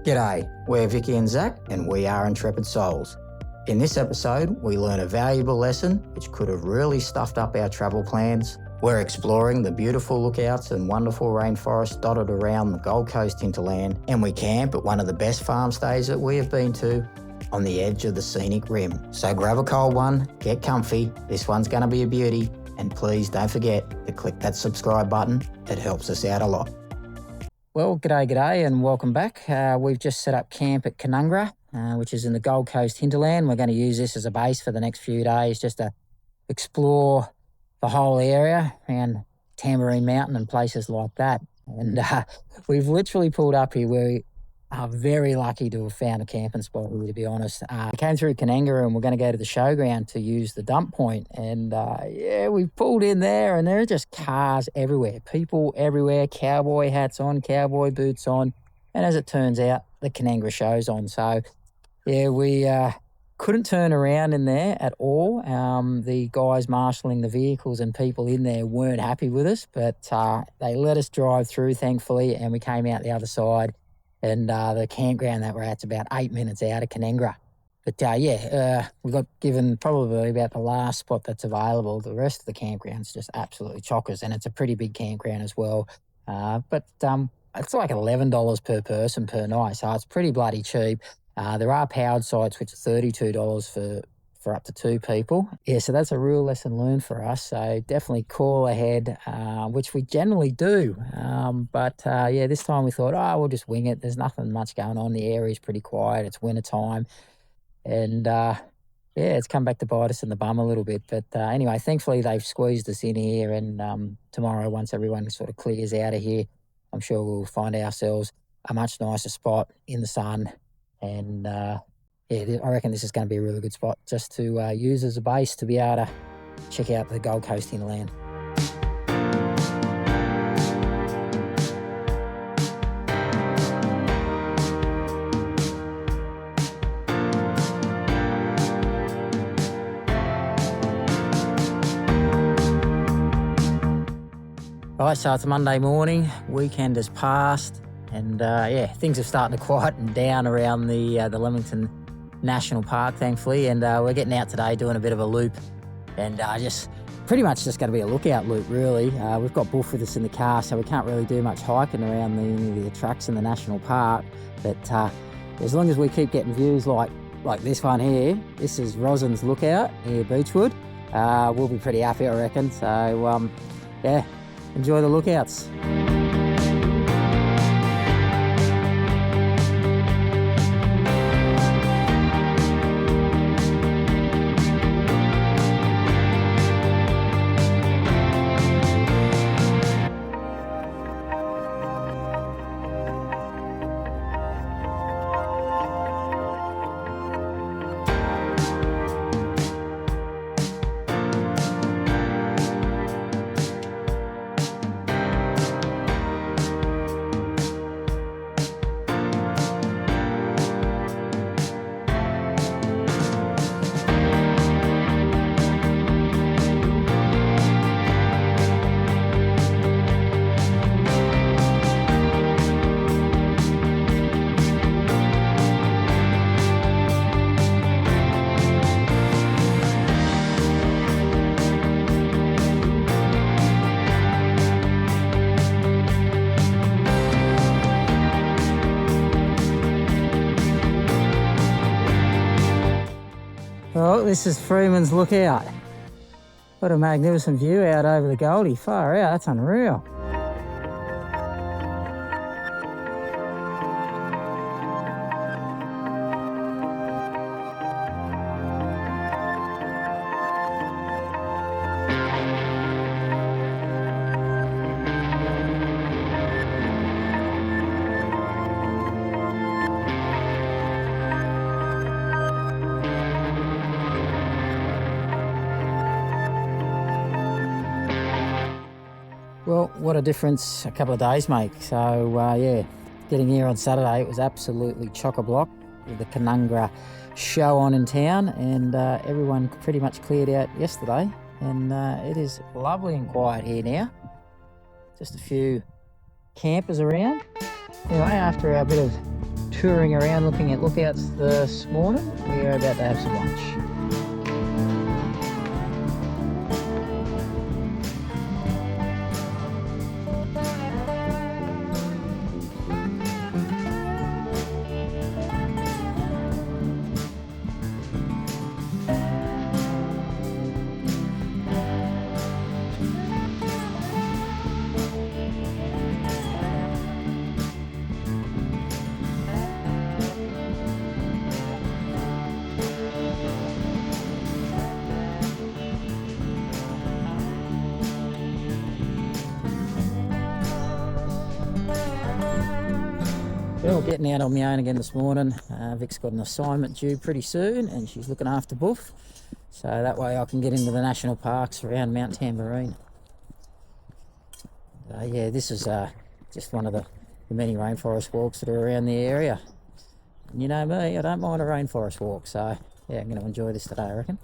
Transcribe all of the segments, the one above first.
G'day, we're Vicky and Zach and we are Intrepid Souls. In this episode, we learn a valuable lesson which could have really stuffed up our travel plans. We're exploring the beautiful lookouts and wonderful rainforests dotted around the Gold Coast Hinterland, and we camp at one of the best farm stays that we have been to on the edge of the Scenic Rim. So grab a cold one, get comfy, this one's going to be a beauty, and please don't forget to click that subscribe button, it helps us out a lot. Well, g'day and welcome back. We've just set up camp at Kangra, which is in the Gold Coast Hinterland. We're going to use this as a base for the next few days just to explore the whole area around Tamborine Mountain and places like that. And we've literally pulled up here. We are very lucky to have found a camping spot, really, to be honest. We came through Kangra and we're going to go to the showground to use the dump point. And we pulled in there and there are just cars everywhere, people everywhere, cowboy hats on, cowboy boots on. And as it turns out, the Kangra show's on. So, we couldn't turn around in there at all. The guys marshalling the vehicles and people in there weren't happy with us, but they let us drive through, thankfully, and we came out the other side. And the campground that we're at's about 8 minutes out of Kangra. But we got given probably about the last spot that's available. The rest of the campground's just absolutely chockers, and it's a pretty big campground as well. But it's like $11 per person per night, so it's pretty bloody cheap. There are powered sites which are $32 for up to 2 people. Yeah, so that's a real lesson learned for us. So definitely call ahead, which we generally do. But this time we thought, we'll just wing it. There's nothing much going on. The area's pretty quiet. It's winter time. And it's come back to bite us in the bum a little bit. But anyway, thankfully they've squeezed us in here. And tomorrow, once everyone sort of clears out of here, I'm sure we'll find ourselves a much nicer spot in the sun. And I reckon this is going to be a really good spot just to use as a base to be able to check out the Gold Coast Hinterland. All right, so it's a Monday morning, weekend has passed, and things are starting to quieten down around the Leamington National Park, thankfully, and we're getting out today doing a bit of a loop, and just pretty much just going to be a lookout loop, really. We've got Buff with us in the car, so we can't really do much hiking around the tracks in the national park, but as long as we keep getting views like this one here, this is Rosin's Lookout near Beechwood, we'll be pretty happy, I reckon. So enjoy the lookouts. Well, this is Freeman's Lookout. What a magnificent view out over the Goldie. Far out, that's unreal. Well, what a difference a couple of days make. So, getting here on Saturday, it was absolutely chock-a-block with the Kangra show on in town, and everyone pretty much cleared out yesterday, and it is lovely and quiet here now. Just a few campers around. Anyway, after our bit of touring around looking at lookouts this morning. We are about to have some lunch. Well, getting out on my own again this morning. Vic's got an assignment due pretty soon and she's looking after Buff. So that way I can get into the national parks around Mount Tamborine. Yeah, this is just one of the many rainforest walks that are around the area. And you know me, I don't mind a rainforest walk. So yeah, I'm going to enjoy this today, I reckon.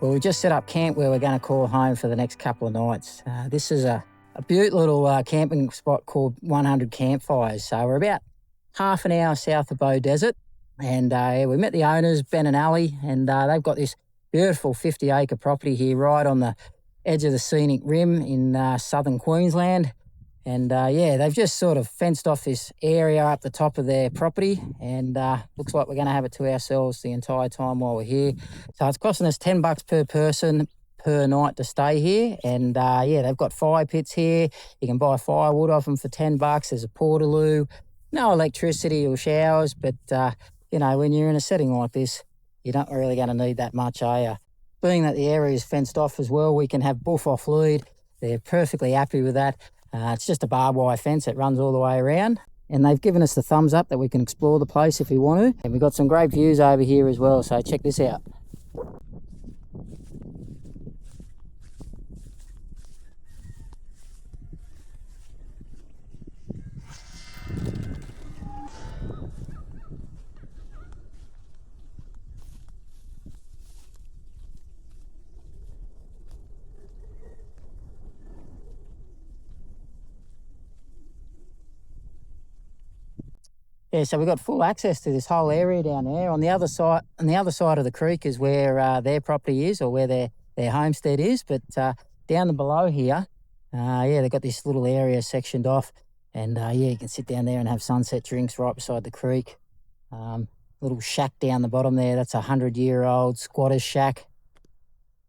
Well, we just set up camp where we're going to call home for the next couple of nights. This is a beautiful little camping spot called 100 Campfires. So we're about half an hour south of Bow Desert. And we met the owners, Ben and Ali, and they've got this beautiful 50-acre property here right on the edge of the Scenic Rim in southern Queensland. And they've just sort of fenced off this area up the top of their property, and looks like we're going to have it to ourselves the entire time while we're here. So it's costing us $10 per person per night to stay here. And they've got fire pits here. You can buy firewood off them for $10. There's a portaloo, no electricity or showers, but when you're in a setting like this, you're not really going to need that much, are you? Being that the area is fenced off as well, we can have buff off lead. They're perfectly happy with that. It's just a barbed wire fence that runs all the way around. And they've given us the thumbs up that we can explore the place if we want to. And we've got some great views over here as well, so check this out. Yeah, so we've got full access to this whole area down there. On the other side of the creek is where their property is, or where their homestead is. But down below here, they've got this little area sectioned off, and you can sit down there and have sunset drinks right beside the creek. Little shack down the bottom there, that's a 100-year-old squatter's shack,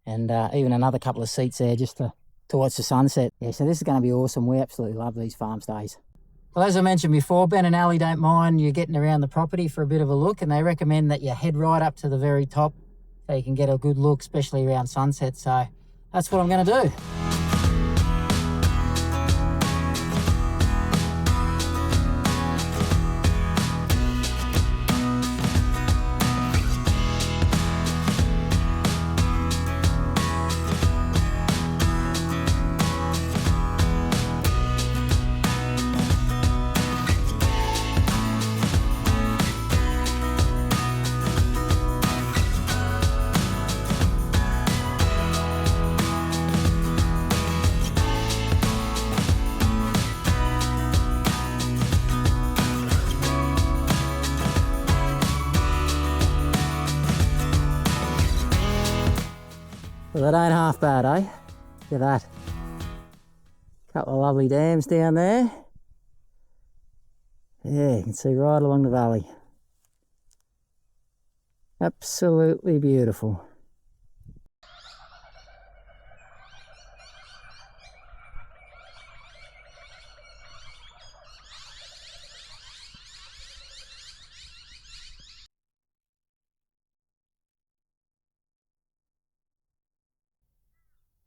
and even another couple of seats there just to watch the sunset. Yeah, so this is going to be awesome. We absolutely love these farm stays. Well, as I mentioned before, Ben and Ali don't mind you getting around the property for a bit of a look, and they recommend that you head right up to the very top so you can get a good look, especially around sunset. So that's what I'm going to do. Well, that ain't half bad, eh? Look at that. Couple of lovely dams down there. Yeah, you can see right along the valley. Absolutely beautiful.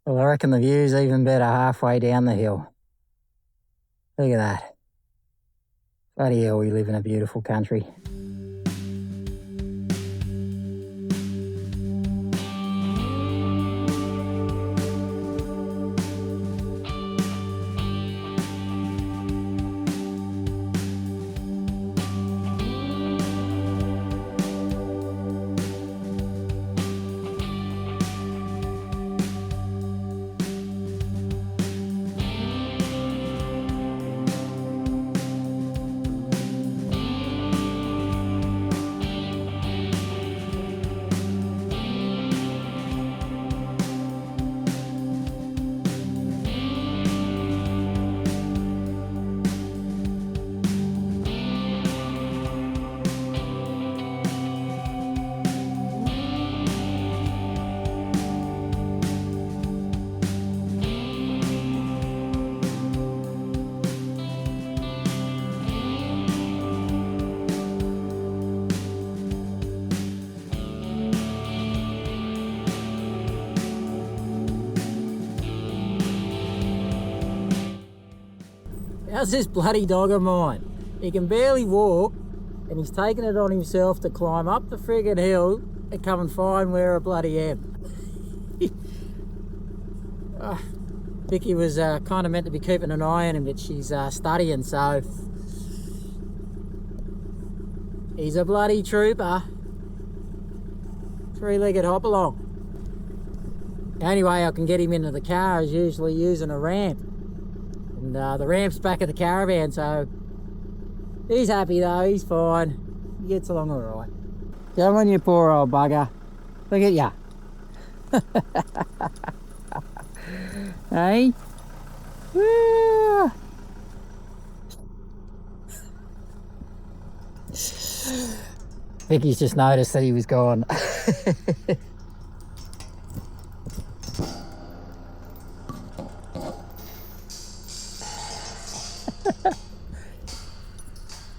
Well, I reckon the view's even better halfway down the hill. Look at that. Bloody hell, we live in a beautiful country. How's this bloody dog of mine? He can barely walk, and he's taken it on himself to climb up the friggin' hill and come and find where I bloody am. Vicky was kind of meant to be keeping an eye on him, but she's studying, so he's a bloody trooper. Three-legged hop along. The only way I can get him into the car is usually using a ramp. And the ramp's back at the caravan, so he's happy though, he's fine. He gets along all right. Come on, you poor old bugger. Look at ya. Hey? Woo. Vicky's just noticed that he was gone.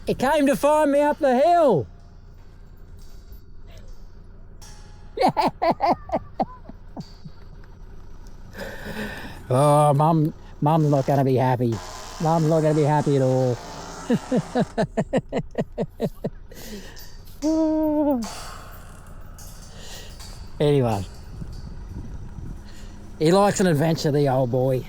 He came to find me up the hill. Oh, Mum's not going to be happy. Mum's not going to be happy at all. Anyway, he likes an adventure, the old boy.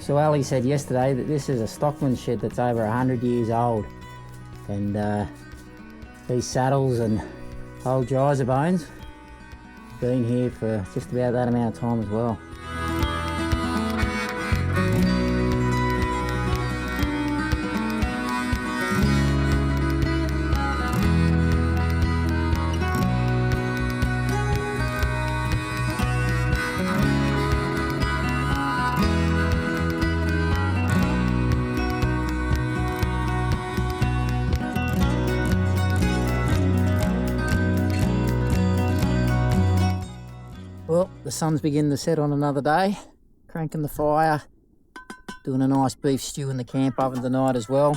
So Ali said yesterday that this is a stockman shed that's over 100 years old, and these saddles and old geyser bones been here for just about that amount of time as well. Well, the sun's beginning to set on another day. Cranking the fire, doing a nice beef stew in the camp oven tonight as well.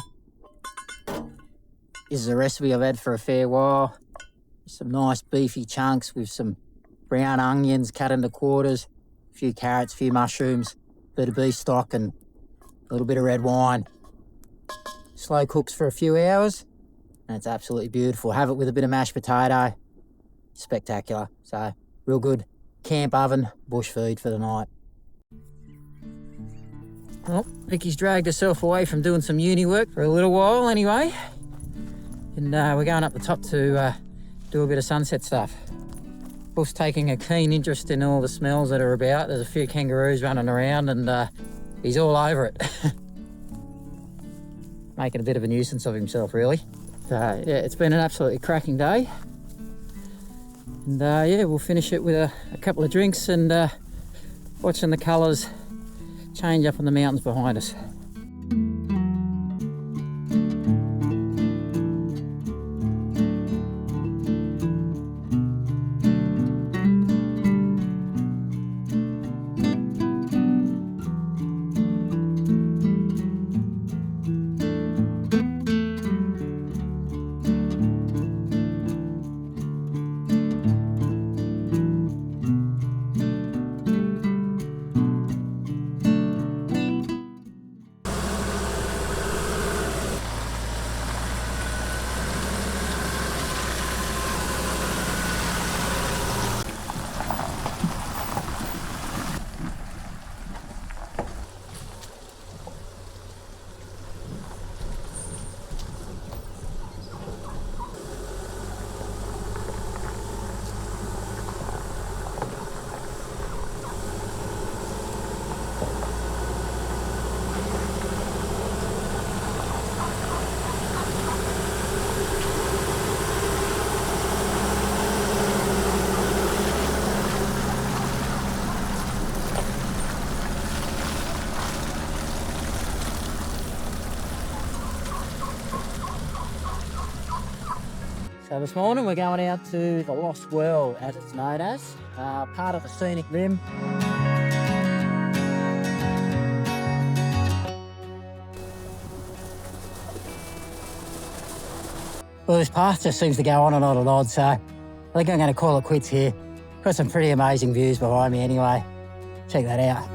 This is a recipe I've had for a fair while. Some nice beefy chunks with some brown onions cut into quarters, a few carrots, a few mushrooms, a bit of beef stock and a little bit of red wine. Slow cooks for a few hours and it's absolutely beautiful. Have it with a bit of mashed potato. Spectacular. So, real good. Camp oven, bush feed for the night. Well, Vicky's dragged herself away from doing some uni work for a little while anyway. And we're going up the top to do a bit of sunset stuff. Bull's taking a keen interest in all the smells that are about. There's a few kangaroos running around and he's all over it. Making a bit of a nuisance of himself, really. So, yeah, it's been an absolutely cracking day. And yeah, we'll finish it with a couple of drinks and watching the colours change up in the mountains behind us. So this morning we're going out to the Lost Well, as it's known as, part of the Scenic Rim. Well, this path just seems to go on and on and on, so I think I'm going to call it quits here. Got some pretty amazing views behind me anyway. Check that out.